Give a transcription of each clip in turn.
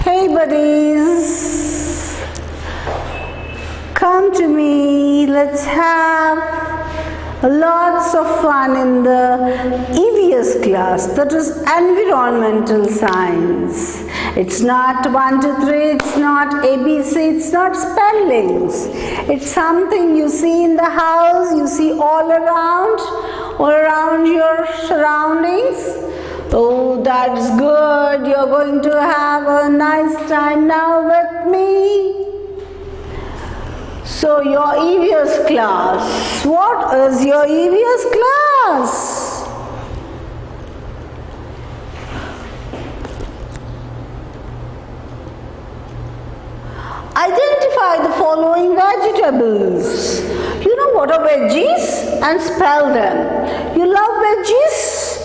Hey buddies, come to me, let's have lots of fun in the EVS class, that is environmental science. It's not 1, 2, 3, it's not ABC, it's not spellings. It's something you see in the house, you see all around your surroundings. Oh, that's good. You're going to have a nice time now with me. So, your EVS class. What is your EVS class? Identify the following vegetables. You know what are veggies? And spell them. You love veggies?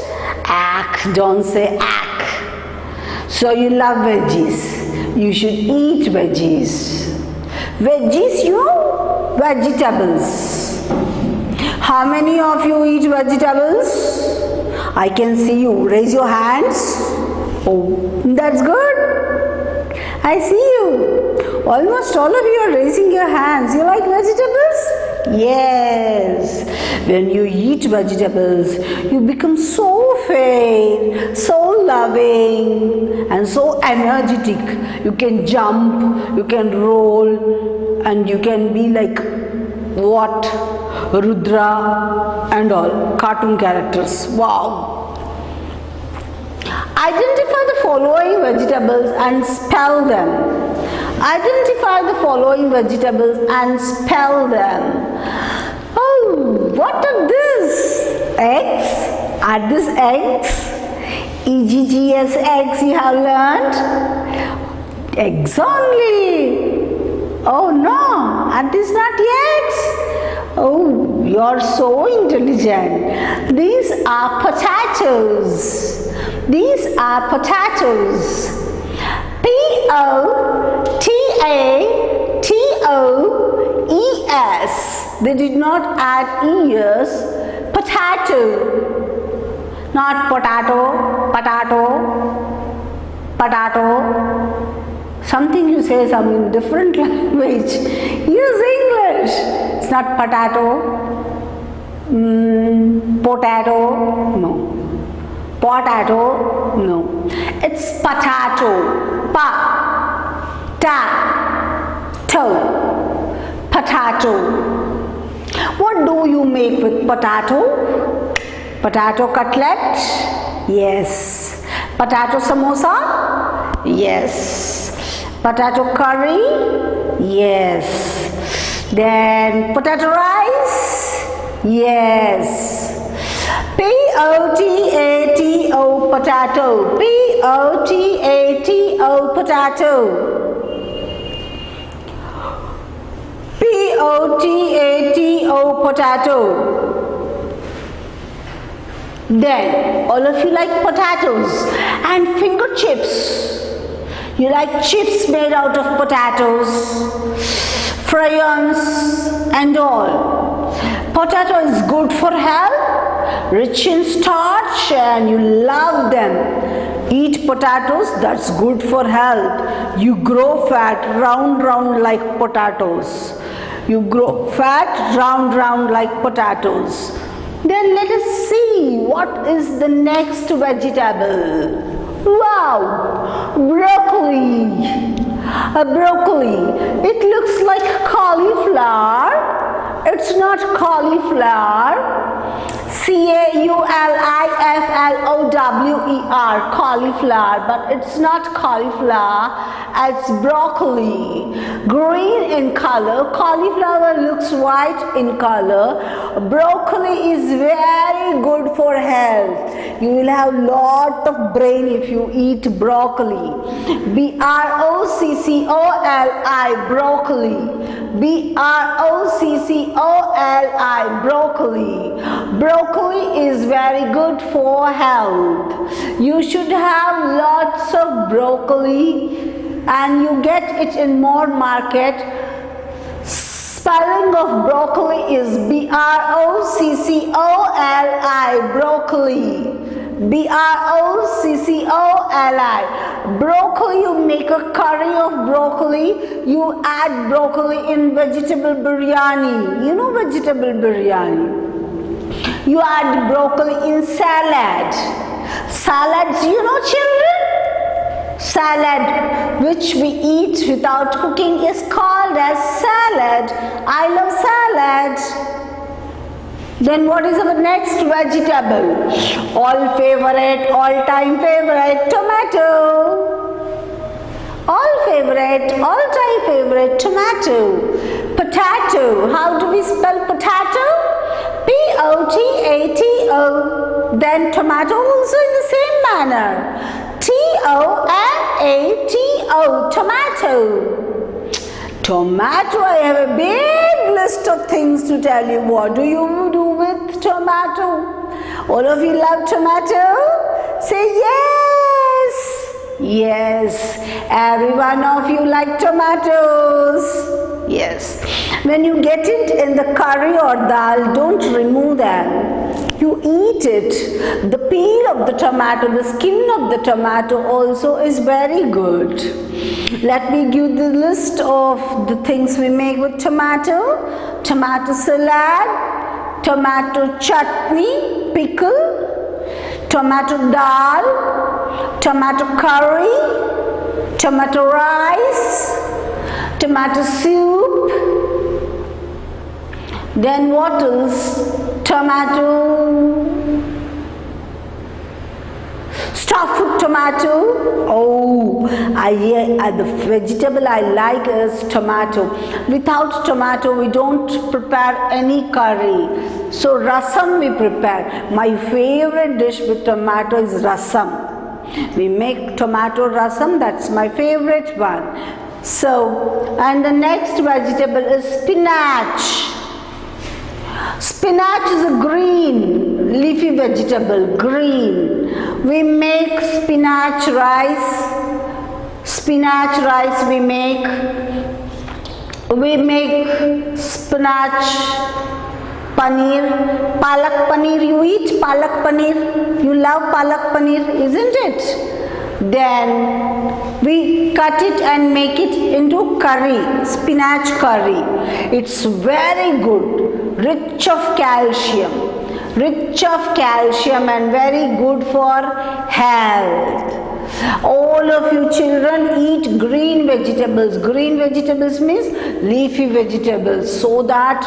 Ack, don't say ack. So you love veggies. You should eat veggies. Veggies, you know, vegetables. How many of you eat vegetables? I can see you. Raise your hands. Oh, that's good. I see you. Almost all of you are raising your hands. You like vegetables? Yes. When you eat vegetables, you become so fair, so loving, and so energetic. You can jump, you can roll, and you can be like what? Rudra and all cartoon characters. Wow. Identify the following vegetables and spell them. Identify the following vegetables and spell them. Oh, what are these? Eggs? Are these eggs? EGGS eggs you have learned? Eggs only. Oh no, are these not eggs? Oh, you're so intelligent. These are potatoes. These are potatoes. P-O-T-A-T-O-E-S. They did not add E-S. Potato. Not potato, potato. Something you say some in different language. Use English. It's not potato. Potato. No. Potato, no. It's potato. Potato. What do you make with potato? Potato cutlet? Yes. Potato samosa? Yes. Potato curry? Yes. Then potato rice? Yes. P-O-T-A-T-O potato. P-O-T-A-T-O potato. P-O-T-A-T-O potato. Then all of you like potatoes and finger chips. You like chips made out of potatoes, crayons and all. Potato is good for health, rich in starch, and you love them. Eat potatoes, that's good for health. You grow fat, round like potatoes. You grow fat, round like potatoes. Then let us see what is the next vegetable. Wow, broccoli. Broccoli. It looks like cauliflower. It's not cauliflower. C-A-U-L-I-F-L-O-W-E-R, cauliflower, but it's not cauliflower, it's broccoli. Green in color, cauliflower looks white in color. Broccoli is very good for health. You will have lot of brain if you eat broccoli. B-R-O-C-C-O-L-I, broccoli. B-R-O-C-C-O-L-I, broccoli. Broccoli is very good for health. You should have lots of broccoli and you get it in more market. Spelling of broccoli is B-R-O-C-C-O-L-I, broccoli. broccoli. Broccoli, you make a curry of broccoli. You add broccoli in vegetable biryani. You know vegetable biryani. You add broccoli in salad. Salads, you know children? Salad which we eat without cooking is called as salad. I love salad. Then what is our next vegetable? All time favorite, tomato. All-time favorite, tomato. Potato, how do we spell potato? P-O-T-A-T-O. Then tomato also in the same manner. T-O-M-A-T-O, tomato. Tomato, I have a big list of things to tell you. What do you do with tomato? All of you love tomato? Say yes. Yes, every one of you like tomatoes. Yes. When you get it in the curry or dal, don't remove them. You eat it. The peel of the tomato, the skin of the tomato also is very good. Let me give the list of the things we make with tomato. Tomato salad, tomato chutney, pickle, tomato dal, tomato curry, tomato rice, tomato soup. Then what else? Tomato, stuffed tomato. Oh, the vegetable I like is tomato. Without tomato, we don't prepare any curry. So rasam we prepare. My favorite dish with tomato is rasam. We make tomato rasam. That's my favorite one. So, and the next vegetable is spinach. Spinach is a green leafy vegetable, green. We make spinach rice. Spinach rice we make spinach paneer, palak paneer. You eat palak paneer. You love palak paneer, isn't it? Then we cut it and make it into curry, spinach curry. It's very good, rich of calcium and very good for health. All of you children eat green vegetables. Green vegetables means leafy vegetables, so that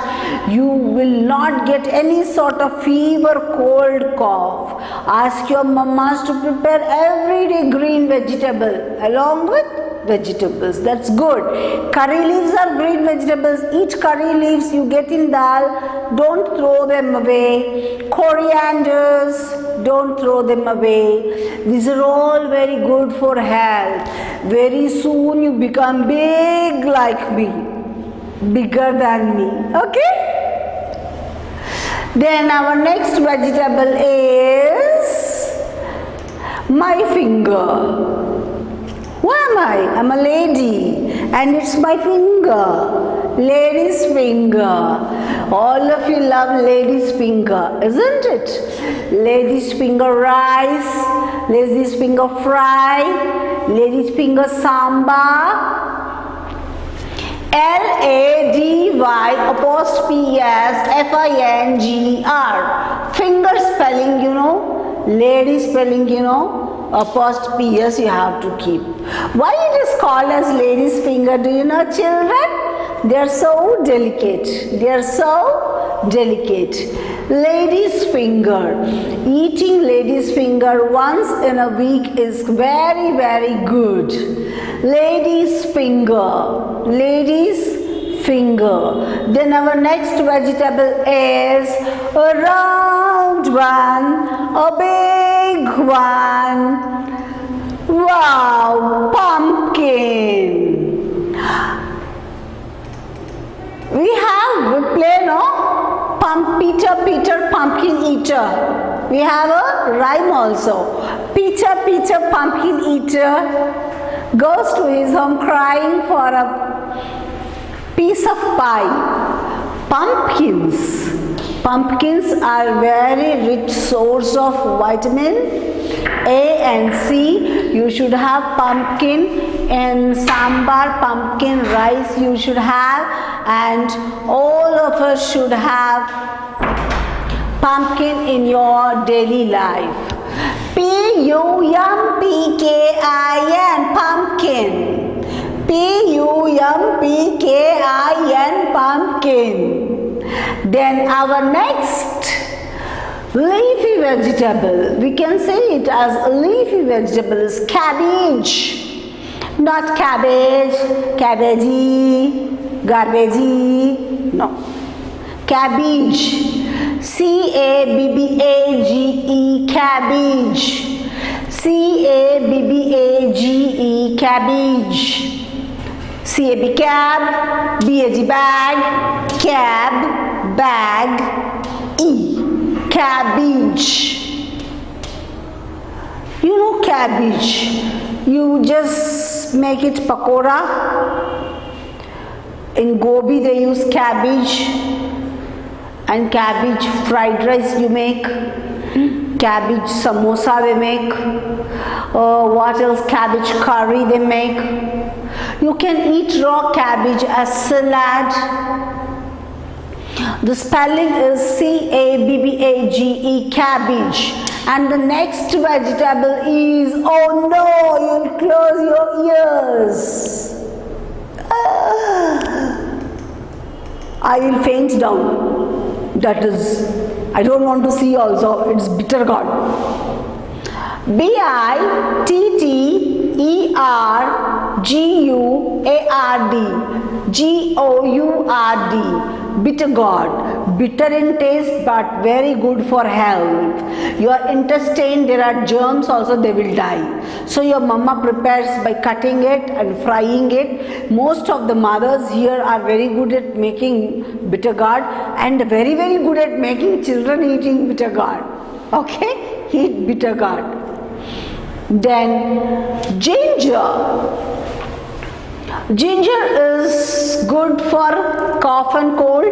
you will not get any sort of fever, cold, cough. Ask your mamas to prepare every day green vegetable along with vegetables. That's good. Curry leaves are green vegetables. Eat curry leaves you get in dal. Don't throw them away. Corianders, don't throw them away. These are all very good for health. Very soon you become big like me, bigger than me. Okay? Then our next vegetable is my finger. Who am I? I'm a lady and it's my finger. Lady's finger. All of you love lady's finger, isn't it? Lady's finger rice, lady's finger fry, lady's finger sambar. LADY_PSFINGER. Finger spelling, you know. Lady spelling, you know. Apostrophe S you have to keep. Why it is called as lady's finger? Do you know, children? They are so delicate. They are so delicate. Lady's finger. Eating lady's finger once in a week is very, very good. Lady's finger. Lady's finger. Then our next vegetable is a round one, a big one. Wow, pumpkin. We play no? Peter pumpkin eater. We have a rhyme also. Peter pumpkin eater goes to his home crying for a piece of pie. Pumpkins are very rich source of vitamin A and C, you should have pumpkin. In sambar, pumpkin rice you should have, and all of us should have pumpkin in your daily life. P-U-M-P-K-I-N, pumpkin. P-U-M-P-K-I-N, pumpkin. Then our next leafy vegetable, we can say it as a leafy vegetable, is cabbage. Not cabbage, cabbagey, garbagey, no. Cabbage. C-A-B-B-A-G-E, cabbage. C-A-B-B-A-G-E, cabbage. C-A-B, cab, B-A-G, bag, cab, bag, E, cabbage. You know cabbage. You just make it pakora. In Gobi they use cabbage. And cabbage fried rice you make. Cabbage samosa they make. What else? Cabbage curry they make. You can eat raw cabbage as salad. The spelling is C-A-B-B-A-G-E, cabbage. And the next vegetable is, oh no, you'll close your ears. I will faint down. That is, I don't want to see also, it's bitter gourd. B-I-T-T-E-R-G-U-A-R-D, G-O-U-R-D, bitter gourd. Bitter in taste but very good for health. Your intestine, there are germs also, they will die. So your mama prepares by cutting it and frying it. Most of the mothers here are very good at making bitter gourd and very good at making children eating bitter gourd. Okay, eat bitter gourd. Then ginger. Ginger is good for cough and cold.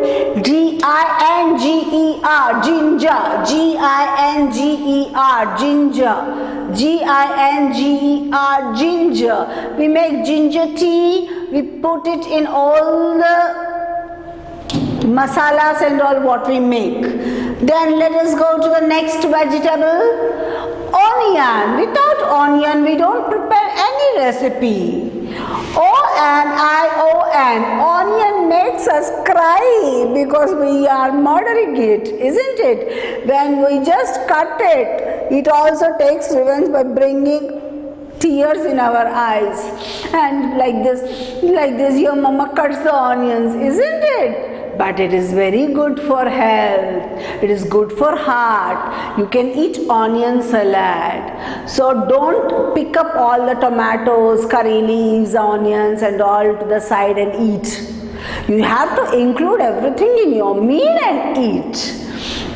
G-I-N-G-E-R, ginger. G-I-N-G-E-R, ginger. G-I-N-G-E-R, ginger. We make ginger tea. We put it in all the masalas and all what we make. Then let us go to the next vegetable. Onion. Without onion, we don't prepare any recipe. O-N-I-O-N. Onion makes us cry because we are murdering it, isn't it? When we just cut it, it also takes revenge by bringing tears in our eyes. And like this, your mama cuts the onions, isn't it? But it is very good for health. It is good for heart. You can eat onion salad. So don't pick up all the tomatoes, curry leaves, onions and all to the side and eat. You have to include everything in your meal and eat.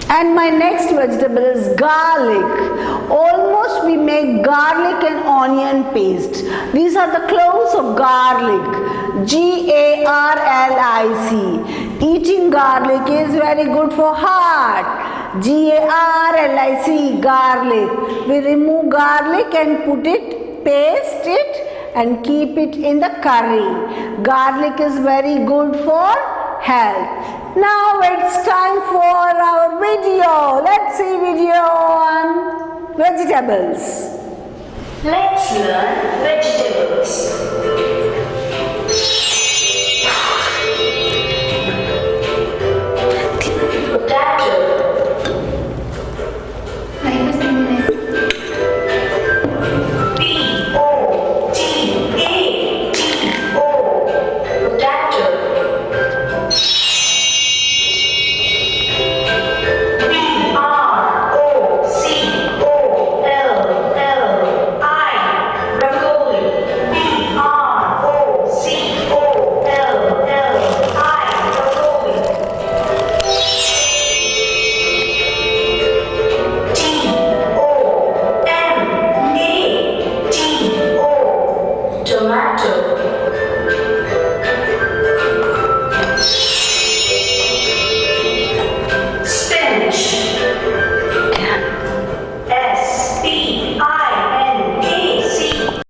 And my next vegetable is garlic. Almost we make garlic and onion paste. These are the cloves of garlic. G-A-R-L-I-C. Eating garlic is very good for heart. G-A-R-L-I-C, garlic. We remove garlic and put it, paste it and keep it in the curry. Garlic is very good for health. Now it's time for our video. Let's see video on vegetables. Let's learn vegetables.